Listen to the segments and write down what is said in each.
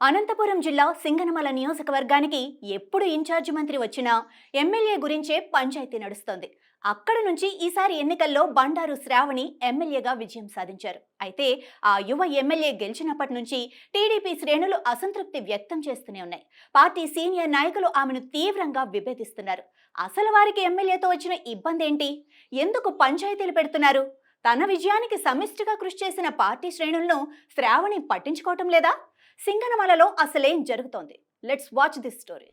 అనంతపురం జిల్లా సింగనమల నియోజకవర్గానికి ఎప్పుడు ఇన్ఛార్జి మంత్రి వచ్చినా ఎమ్మెల్యే గురించే పంచాయతీ నడుస్తోంది. అక్కడ నుంచి ఈసారి ఎన్నికల్లో బండారు శ్రావణి ఎమ్మెల్యేగా విజయం సాధించారు. అయితే ఆ యువ ఎమ్మెల్యే గెలిచినప్పటి నుంచి టీడీపీ శ్రేణులు అసంతృప్తి వ్యక్తం చేస్తూనే ఉన్నాయి. పార్టీ సీనియర్ నాయకులు ఆమెను తీవ్రంగా విభేదిస్తున్నారు. అసలు వారికి ఎమ్మెల్యేతో వచ్చిన ఇబ్బంది ఏంటి? ఎందుకు పంచాయతీలు పెడుతున్నారు? తన విజయానికి సమిష్టిగా కృషి చేసిన పార్టీ శ్రేణులను శ్రావణి పట్టించుకోవటం లేదా? సింగనమలలో అసలేం జరుగుతోంది? Let's watch this story.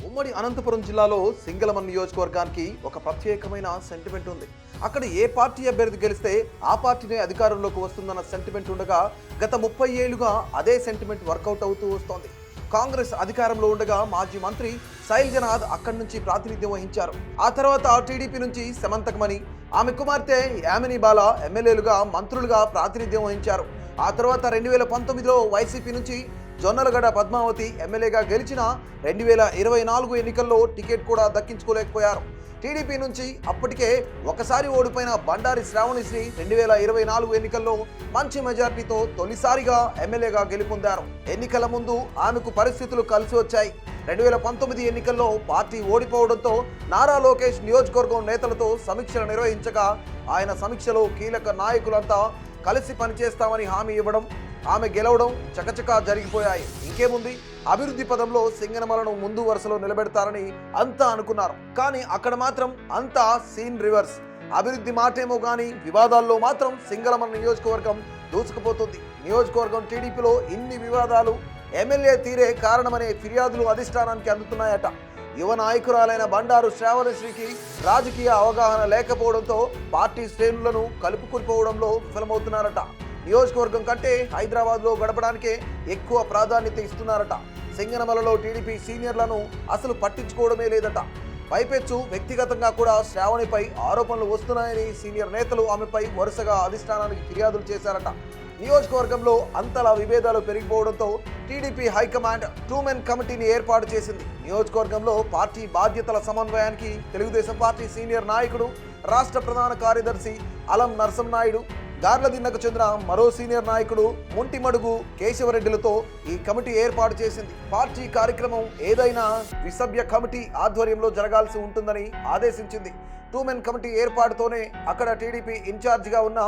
ఉమ్మడి అనంతపురం జిల్లాలో సింగనమల నియోజకవర్గానికి ఒక ప్రత్యేకమైన సెంటిమెంట్ ఉంది. అక్కడ ఏ పార్టీ అభ్యర్థి గెలిస్తే ఆ పార్టీనే అధికారంలోకి వస్తుందన్న సెంటిమెంట్ ఉండగా గత 30 ఏళ్లుగా అదే సెంటిమెంట్ వర్కౌట్ అవుతూ వస్తోంది. కాంగ్రెస్ అధికారంలో ఉండగా మాజీ మంత్రి శైలజనాథ్ అక్కడి నుంచి ప్రాతినిధ్యం వహించారు. ఆ తర్వాత టీడీపీ నుంచి సమంతకమణి, ఆమె కుమార్తె యామిని బాల ఎమ్మెల్యేలుగా మంత్రులుగా ప్రాతినిధ్యం వహించారు. ఆ తర్వాత 2019లో వైసీపీ నుంచి జొన్నలగడ్డ పద్మావతి ఎమ్మెల్యేగా గెలిచిన 2024 ఎన్నికల్లో టికెట్ కూడా దక్కించుకోలేకపోయారు. టీడీపీ నుంచి అప్పటికే ఒకసారి ఓడిపోయిన బండారి శ్రావణిశ్రీ 2024 ఎన్నికల్లో మంచి మెజార్టీతో తొలిసారిగా ఎమ్మెల్యేగా గెలుపొందారు. ఎన్నికల ముందు ఆమెకు పరిస్థితులు కలిసి వచ్చాయి. 2019 ఎన్నికల్లో పార్టీ ఓడిపోవడంతో నారా లోకేష్ నియోజకవర్గం నేతలతో సమీక్షలు నిర్వహించగా ఆయన సమీక్షలో కీలక నాయకులంతా కలిసి పనిచేస్తామని హామీ ఇవ్వడం, ఆమె గెలవడం చకచకా జరిగిపోయాయి. ఇంకేముంది, అభివృద్ధి పదంలో సింగనమలను ముందు వరుసలో నిలబెడతారని అంతా అనుకున్నారు. కానీ అక్కడ మాత్రం అంతా సీన్ రివర్స్. అభివృద్ధి మాటేమో కానీ వివాదాల్లో మాత్రం సింగనమల నియోజకవర్గం దూసుకుపోతుంది. నియోజకవర్గం టీడీపీలో ఇన్ని వివాదాలు ఎమ్మెల్యే తీరే కారణమనే ఫిర్యాదులు అధిష్టానానికి అందుతున్నాయట. యువ నాయకురాలైన బండారు శ్రావణిశ్రీకి రాజకీయ అవగాహన లేకపోవడంతో పార్టీ శ్రేణులను కలుపుకుపోవడంలో విఫలమవుతున్నారట. నియోజకవర్గం కంటే హైదరాబాద్లో గడపడానికే ఎక్కువ ప్రాధాన్యత ఇస్తున్నారట. సింగనమలలో టీడీపీ సీనియర్లను అసలు పట్టించుకోవడమే లేదట. పైపెచ్చు వ్యక్తిగతంగా కూడా శ్రావణిపై ఆరోపణలు వస్తున్నాయని సీనియర్ నేతలు ఆమెపై వరుసగా అధిష్టానానికి ఫిర్యాదులు చేశారట. నియోజకవర్గంలో అంతలా విభేదాలు పెరిగిపోవడంతో టీడీపీ హైకమాండ్ 2-మెన్ కమిటీని ఏర్పాటు చేసింది. నియోజకవర్గంలో పార్టీ బాధ్యతల సమన్వయానికి తెలుగుదేశం పార్టీ సీనియర్ నాయకుడు, రాష్ట్ర ప్రధాన కార్యదర్శి అలం నరసింహనాయుడు, గార్లదిన్నకు చెందిన మరో సీనియర్ నాయకుడు ముంటిమడుగు కేశవరెడ్డిలతో ఈ కమిటీ ఏర్పాటు చేసింది. పార్టీ కార్యక్రమం ఏదైనా విసభ్య కమిటీ ఆధ్వర్యంలో జరగాల్సి ఉంటుందని ఆదేశించింది. 2-మెన్ కమిటీ ఏర్పాటుతోనే అక్కడ టీడీపీ ఇన్ఛార్జిగా ఉన్న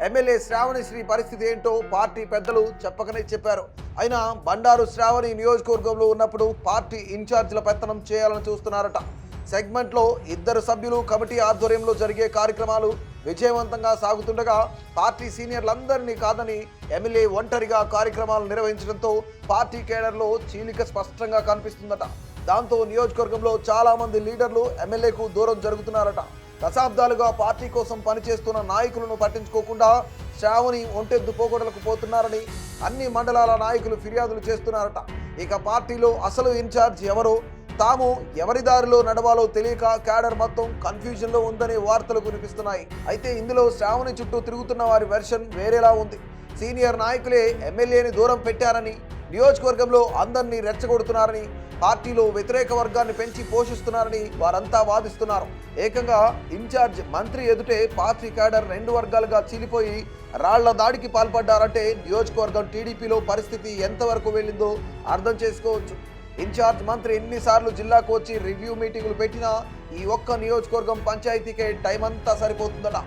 ఎమ్మెల్యే శ్రావణిశ్రీ పరిస్థితి ఏంటో పార్టీ పెద్దలు చెప్పకనే చెప్పారు. అయినా బండారు శ్రావణి నియోజకవర్గంలో ఉన్నప్పుడు పార్టీ ఇన్ఛార్జిల పెత్తనం చేయాలని చూస్తున్నారట. సెగ్మెంట్లో 2 సభ్యులు కమిటీ ఆధ్వర్యంలో జరిగే కార్యక్రమాలు విజయవంతంగా సాగుతుండగా పార్టీ సీనియర్లందరినీ కాదని ఎమ్మెల్యే ఒంటరిగా కార్యక్రమాలు నిర్వహించడంతో పార్టీ కేడర్లో చీలిక స్పష్టంగా కనిపిస్తుందట. దాంతో నియోజకవర్గంలో చాలా మంది లీడర్లు ఎమ్మెల్యేకు దూరం జరుగుతున్నారట. దశాబ్దాలుగా పార్టీ కోసం పనిచేస్తున్న నాయకులను పట్టించుకోకుండా శ్రావణి ఒంటెద్దు పోగొడలకు పోతున్నారని అన్ని మండలాల నాయకులు ఫిర్యాదులు చేస్తున్నారట. ఇక పార్టీలో అసలు ఇన్ఛార్జ్ ఎవరో, తాము ఎవరి దారిలో నడవాలో తెలియక క్యాడర్ మొత్తం కన్ఫ్యూజన్లో ఉందనే వార్తలు వినిపిస్తున్నాయి. అయితే ఇందులో శ్రావణి చుట్టూ తిరుగుతున్న వారి వెర్షన్ వేరేలా ఉంది. సీనియర్ నాయకులే ఎమ్మెల్యేని దూరం పెట్టారని, నియోజకవర్గంలో అందరినీ రెచ్చగొడుతున్నారని, పార్టీలో వ్యతిరేక వర్గాన్ని పెంచి పోషిస్తున్నారని వారంతా వాదిస్తున్నారు. ఏకంగా ఇన్ఛార్జ్ మంత్రి ఎదుటే పార్టీ క్యాడర్ 2 వర్గాలుగా చీలిపోయి రాళ్ల దాడికి పాల్పడ్డారంటే నియోజకవర్గం టీడీపీలో పరిస్థితి ఎంతవరకు వెళ్ళిందో అర్థం చేసుకోవచ్చు. ఇన్ఛార్జ్ మంత్రి ఎన్నిసార్లు జిల్లాకు వచ్చి రివ్యూ మీటింగులు పెట్టినా ఈ ఒక్క నియోజకవర్గం పంచాయతీకే టైం అంతా సరిపోతుందట.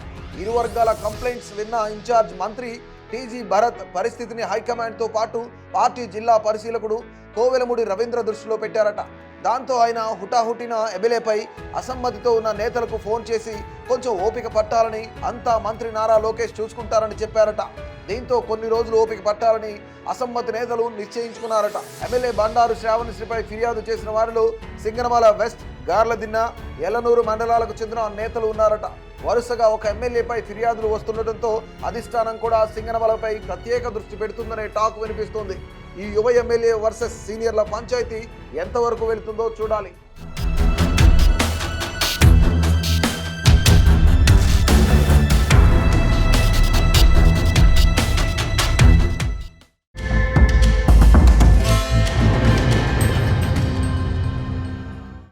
ఇరు వర్గాల కంప్లైంట్స్ విన్న ఇన్ఛార్జ్ మంత్రి టీజీ భరత్ పరిస్థితిని హైకమాండ్తో పాటు పార్టీ జిల్లా పరిశీలకుడు కోవెలముడి రవీంద్ర దృష్టిలో పెట్టారట. దాంతో ఆయన హుటాహుటిన ఎమ్మెల్యేపై అసమ్మతితో ఉన్న నేతలకు ఫోన్ చేసి కొంచెం ఓపిక పట్టాలని, అంతా మంత్రి నారా లోకేష్ చూసుకుంటారని చెప్పారట. దీంతో కొన్ని రోజులు ఓపిక పట్టాలని అసమ్మతి నేతలు నిశ్చయించుకున్నారట. ఎమ్మెల్యే బండారు శ్రావణిశ్రీపై ఫిర్యాదు చేసిన వారిలో సింగనమల వెస్ట్, గార్లదిన్న, ఎల్లనూరు మండలాలకు చెందిన నేతలు ఉన్నారట. వరుసగా ఒక ఎమ్మెల్యేపై ఫిర్యాదులు వస్తుండటంతో అధిష్టానం కూడా సింగనమలపై ప్రత్యేక దృష్టి పెడుతుందనే టాక్ వినిపిస్తోంది. ఈ యువ ఎమ్మెల్యే వర్సెస్ సీనియర్ల పంచాయతీ ఎంతవరకు వెళుతుందో చూడాలి.